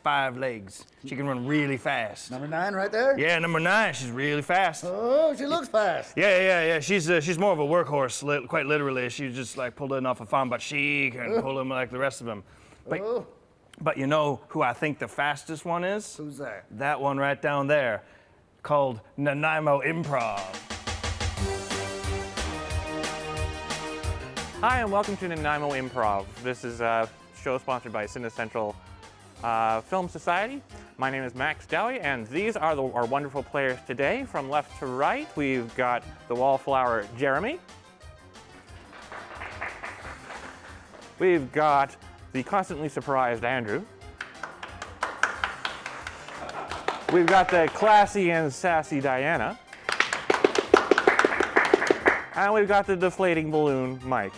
5 legs. She can run really fast. Number 9 right there? Yeah, number 9. She's really fast. Oh, she looks fast. Yeah. She's more of a workhorse, quite literally. She just like pulled in off a farm, but she can pull them like the rest of them. But you know who I think the fastest one is? Who's that? That one right down there, called Nanaimo Improv. Hi, and welcome to Nanaimo Improv. This is a show sponsored by CineCentral Film Society. My name is Max Dowie, and these are our wonderful players today. From left to right, we've got the wallflower Jeremy. We've got the constantly surprised Andrew. We've got the classy and sassy Diana. And we've got the deflating balloon Mike.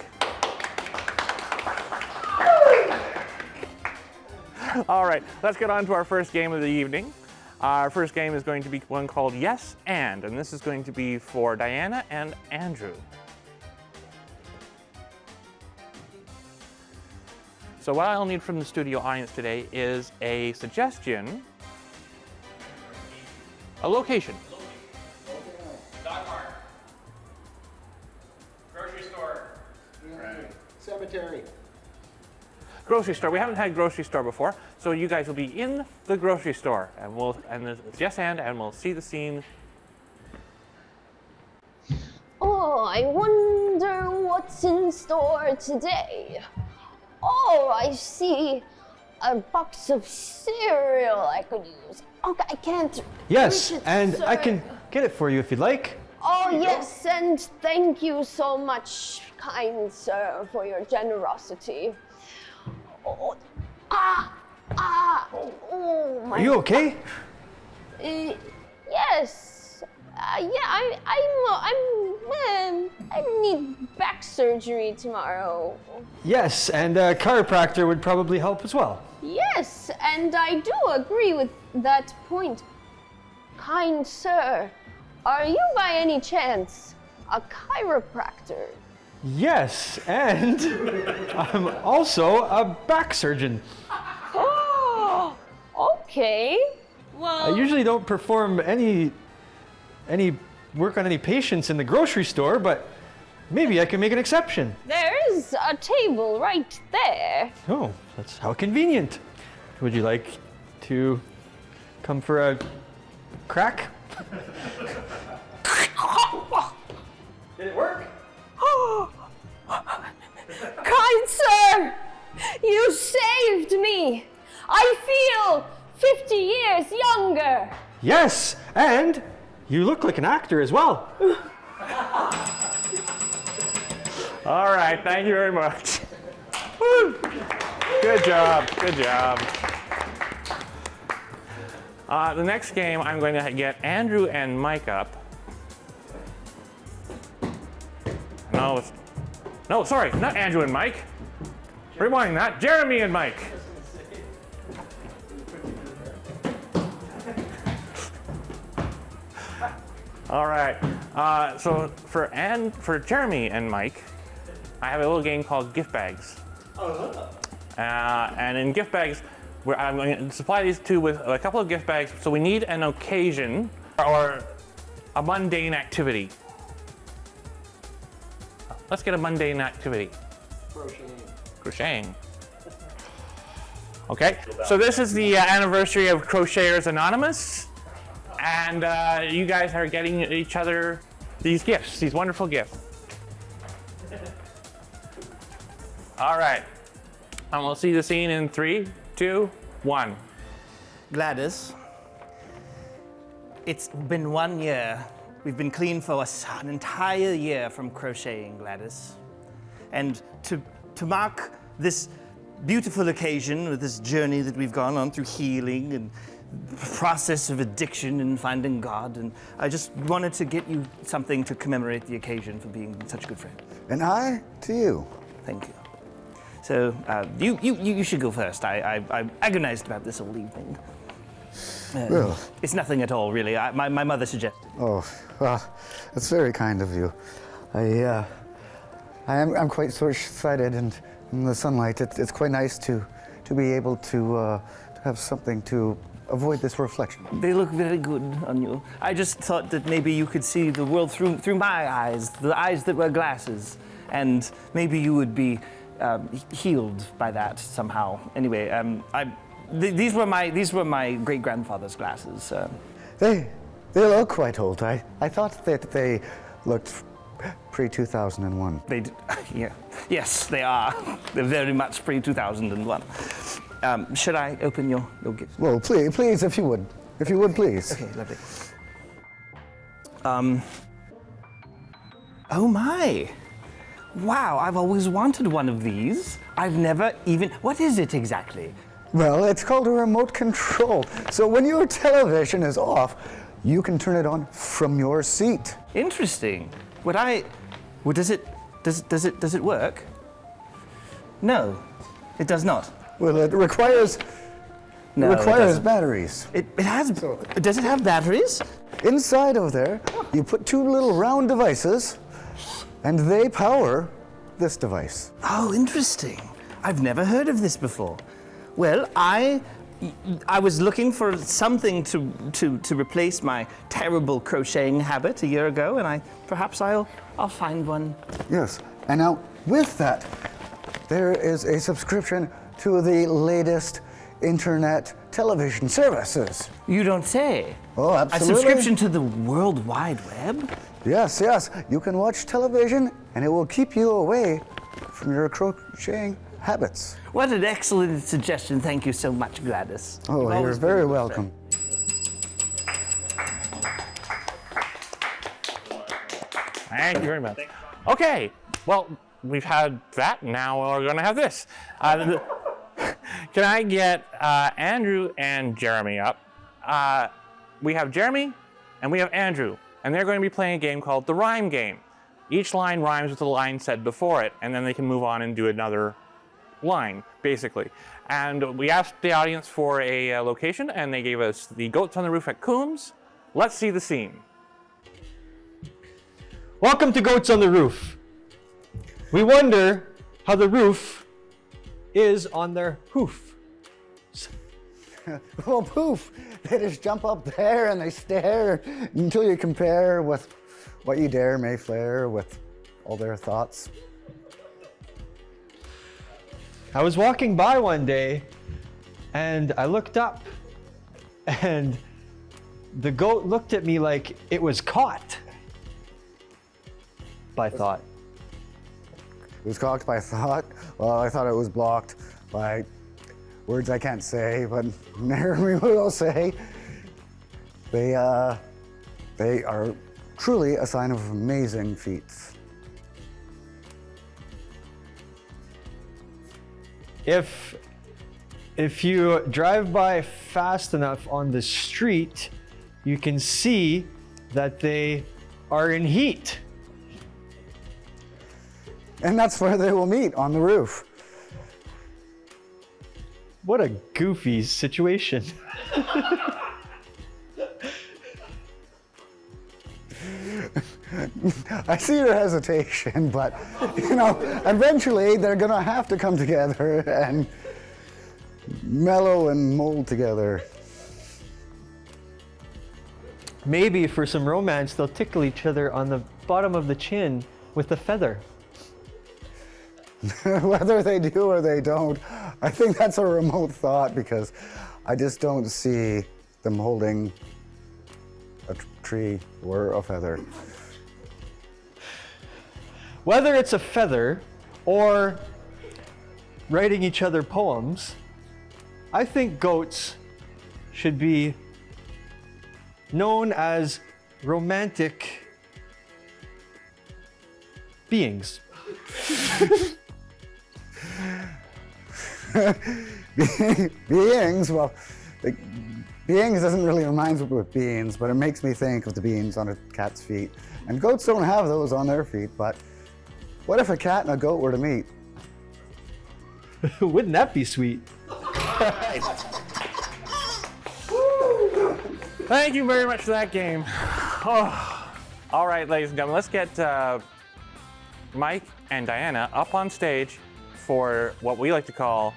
All right, let's get on to our first game of the evening. Our first game is going to be one called Yes and this is going to be for Diana and Andrew. So what I'll need from the studio audience today is a suggestion, a location. Dog park. Grocery store. Right. Cemetery. Grocery store. We haven't had grocery store before, so you guys will be in the grocery store, and it's yes and we'll see the scene. Oh, I wonder what's in store today. Oh, I see a box of cereal I could use. Okay, I can't Yes, reach it, and sir. I can get it for you if you'd like. Oh, yes, and thank you so much, kind sir, for your generosity. Oh, oh my. Are you okay? Yes. Yeah, I need back surgery tomorrow. Yes, and a chiropractor would probably help as well. Yes, and I do agree with that point. Kind sir, are you by any chance a chiropractor? Yes, and I'm also a back surgeon. Oh, okay. I Well, usually don't perform any work on any patients in the grocery store, but maybe I can make an exception. there is a table right there. Oh, that's how convenient. Would you like to come for a crack? Did it work? Kind sir, you saved me. I feel 50 years younger. Yes, and you look like an actor as well. All right, thank you very much. Woo. Good job, good job. The next game, I'm going to get Andrew and Mike up. No, sorry, not Andrew and Mike. Rewind that, Jeremy and Mike. All right, so for Jeremy and Mike, I have a little game called gift bags. And in gift bags, I'm going to supply these two with a couple of gift bags. So we need an occasion or a mundane activity. Let's get a mundane activity. Crocheting. Okay, so this is the anniversary of Crocheters Anonymous. And you guys are getting each other these gifts, these wonderful gifts. All right, and we'll see the scene in 3, 2, 1. Gladys, it's been 1 year. We've been clean for an entire year from crocheting, Gladys. And to mark this beautiful occasion with this journey that we've gone on through healing and process of addiction and finding God, and I just wanted to get you something to commemorate the occasion for being such a good friend. And I to you. Thank you. So you should go first. I agonized about this all evening. Well. It's nothing at all, really. My mother suggested. Oh, well, that's very kind of you. I'm quite short-sighted, and in the sunlight, it's quite nice to be able to have something to avoid this reflection. They look very good on you. I just thought that maybe you could see the world through my eyes, the eyes that wear glasses, and maybe you would be healed by that somehow. Anyway, these were my great-grandfather's glasses. They look quite old. I thought that they looked pre-2001. They, yeah, yes, they are. They're very much pre-2001. Should I open your gift? Well, please, if you would. If you would, please. Okay, lovely. Oh my! Wow, I've always wanted one of these. I've never even. What is it exactly? Well, it's called a remote control. So when your television is off, you can turn it on from your seat. Interesting. Does it work? No, it does not. Well, it requires doesn't. batteries. It has. Does it have batteries? Inside of there, you put two little round devices, and they power this device. Oh, interesting. I've never heard of this before. Well, I was looking for something to replace my terrible crocheting habit a year ago, and perhaps I'll find one. Yes, and now with that, there is a subscription to the latest internet television services. You don't say. Oh, absolutely. A subscription to the World Wide Web? Yes. You can watch television, and it will keep you away from your crocheting habits. What an excellent suggestion. Thank you so much, Gladys. Oh, You've you're always very been welcome. Thank you very much. Okay, well, we've had that. Now we're going to have this. Can I get Andrew and Jeremy up? We have Jeremy and we have Andrew, and they're going to be playing a game called the Rhyme Game. Each line rhymes with the line said before it, and then they can move on and do another line, basically. And we asked the audience for a location, and they gave us the Goats on the Roof at Coombs. Let's see the scene. Welcome to Goats on the Roof. We wonder how the roof is on their hoof. Well, poof, they just jump up there and they stare until you compare with what you dare may flare with all their thoughts. I was walking by one day and I looked up and the goat looked at me like it was caught by thought. It was caught by thought. Well, I thought it was blocked by words I can't say, but we will say. They are truly a sign of amazing feats. If you drive by fast enough on the street, you can see that they are in heat. And that's where they will meet, on the roof. What a goofy situation. I see your hesitation, but, eventually they're gonna have to come together and mellow and mold together. Maybe for some romance, they'll tickle each other on the bottom of the chin with a feather. Whether they do or they don't, I think that's a remote thought because I just don't see them holding a tree or a feather. Whether it's a feather or writing each other poems, I think goats should be known as romantic beings. Beings, well, beings doesn't really remind me with beans, but it makes me think of the beans on a cat's feet. And goats don't have those on their feet, but what if a cat and a goat were to meet? Wouldn't that be sweet? Thank you very much for that game. Oh. All right, ladies and gentlemen, let's get Mike and Diana up on stage for what we like to call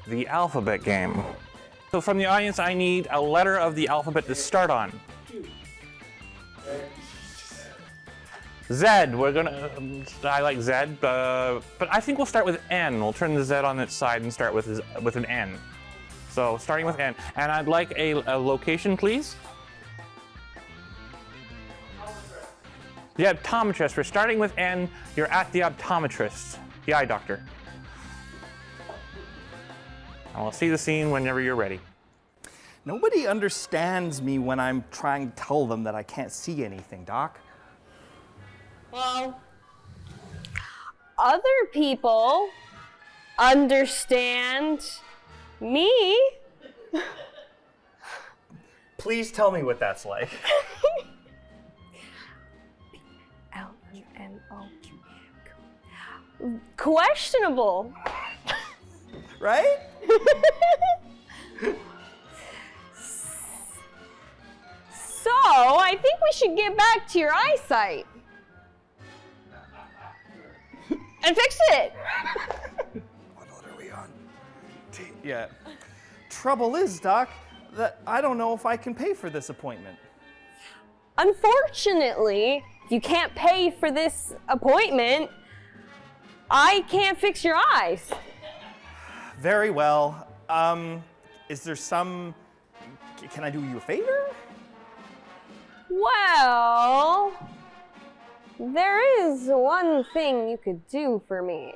the alphabet game. So from the audience, I need a letter of the alphabet to start on. Z, we're gonna, I like Z, but I think we'll start with N. We'll turn the Z on its side and start with an N. So starting with N. And I'd like a location, please. The optometrist. We're starting with N. You're at the optometrist, the eye doctor. And we'll see the scene whenever you're ready. Nobody understands me when I'm trying to tell them that I can't see anything, Doc. Well, other people understand me. Please tell me what that's like. L-E-N-O. Questionable. Right? So, I think we should get back to your eyesight. And fix it. What letter are we on? T. Yeah. Trouble is, Doc, that I don't know if I can pay for this appointment. Unfortunately, if you can't pay for this appointment, I can't fix your eyes. Very well. Is there some... Can I do you a favor? Well, there is one thing you could do for me.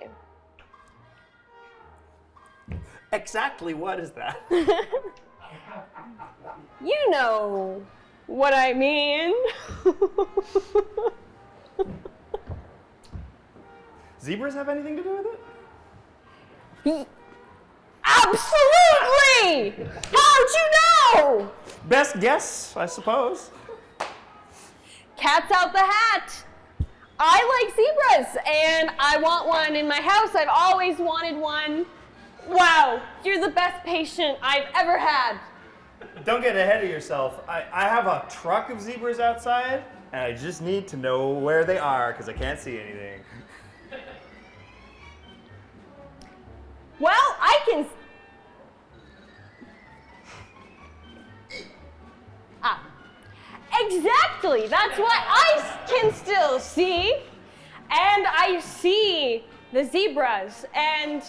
Exactly what is that? You know what I mean. Zebras have anything to do with it? Absolutely! How'd you know? Best guess, I suppose. Cat's out the hat. I like zebras, and I want one in my house. I've always wanted one. Wow, you're the best patient I've ever had. Don't get ahead of yourself. I have a truck of zebras outside, and I just need to know where they are because I can't see anything. Well, I can... Exactly, that's what I can still see. And I see the zebras, and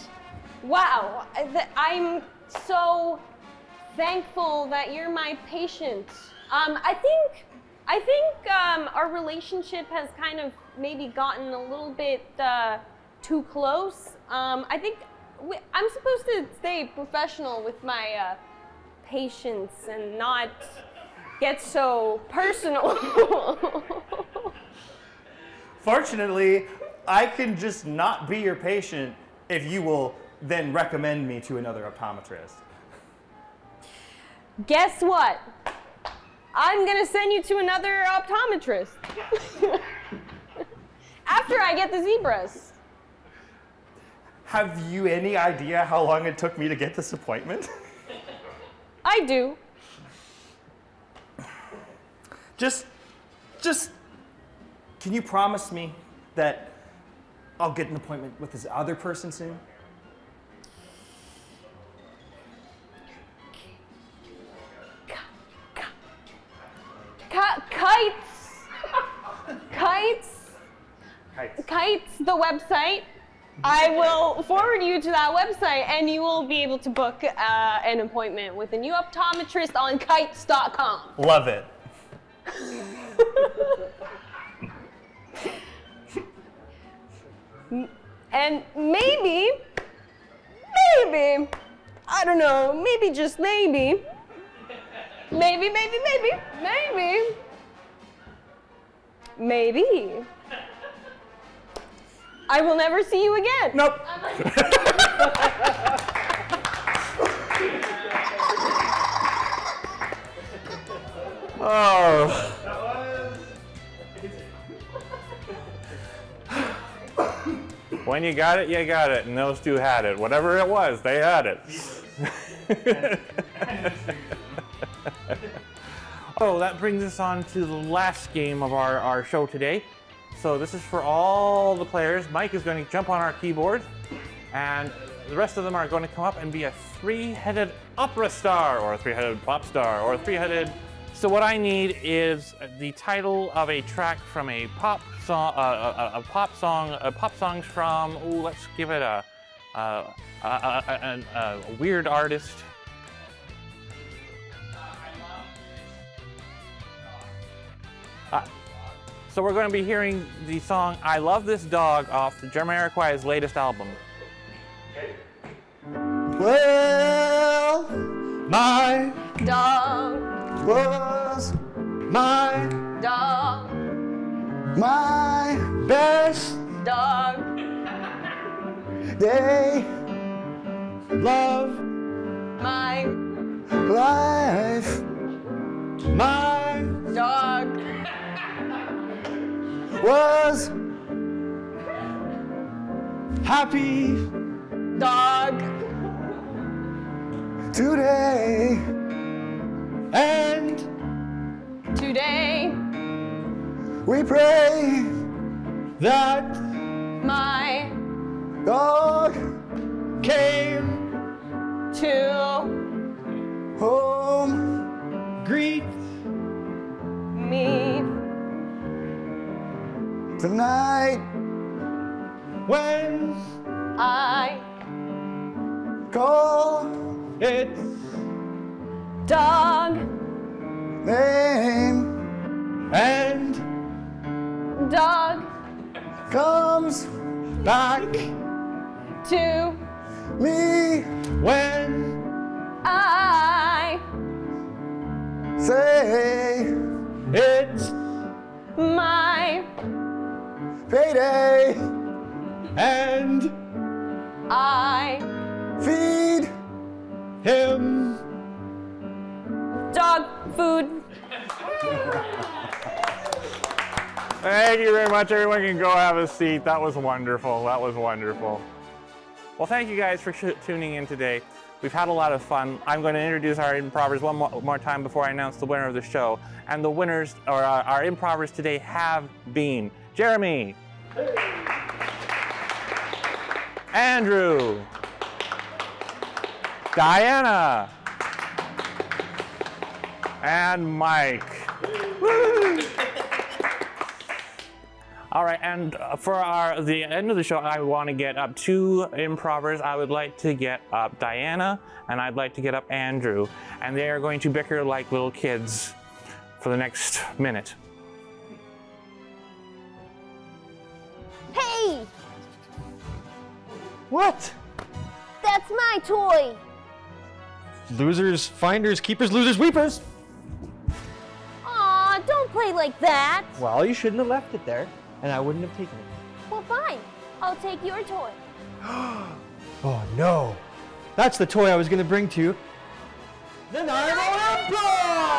wow, I'm so thankful that you're my patient. I think our relationship has kind of maybe gotten a little bit too close. I think I'm supposed to stay professional with my patients and not get so personal. Fortunately, I can just not be your patient if you will then recommend me to another optometrist. Guess what? I'm gonna send you to another optometrist. After I get the zebras. Have you any idea how long it took me to get this appointment? I do. Just, can you promise me that I'll get an appointment with this other person soon? Kites, the website. I will forward you to that website, and you will be able to book an appointment with a new optometrist on kites.com. Love it. And maybe, I don't know, maybe just maybe, I will never see you again. Nope. Oh. When you got it, you got it, and those two had it. Whatever it was, they had it. Oh, that brings us on to the last game of our show today. So this is for all the players. Mike is going to jump on our keyboard, and the rest of them are going to come up and be a three-headed opera star, or a three-headed pop star, or a three-headed. So what I need is the title of a track from a pop song, pop songs from. Ooh, let's give it a weird artist. So we're going to be hearing the song "I Love This Dog" off the Jamiroquai's latest album. Well, My Dog, was my dog, my best dog, day, love, my life, my dog, was happy dog, today, and today, we pray, that my dog, came to home, greet me tonight, when I call it's dog, name, and dog, comes back to me, when I say, it's my payday, and I feed, him. dog food. Thank you very much. Everyone can go have a seat. That was wonderful. That was wonderful. Well, thank you guys for tuning in today. We've had a lot of fun. I'm going to introduce our improvers one more time before I announce the winner of the show. And the winners, or our improvers today, have been Jeremy, Andrew, Diana, and Mike. Woo! All right, and for the end of the show, I want to get up two improvers. I would like to get up Diana, and I'd like to get up Andrew, and they are going to bicker like little kids for the next minute. Hey, What? that's my toy. Losers, finders, keepers, losers, weepers. Aw, don't play like that. Well, you shouldn't have left it there, and I wouldn't have taken it. Well, fine. I'll take your toy. Oh no. That's the toy I was gonna bring to the Nanaimo Improv!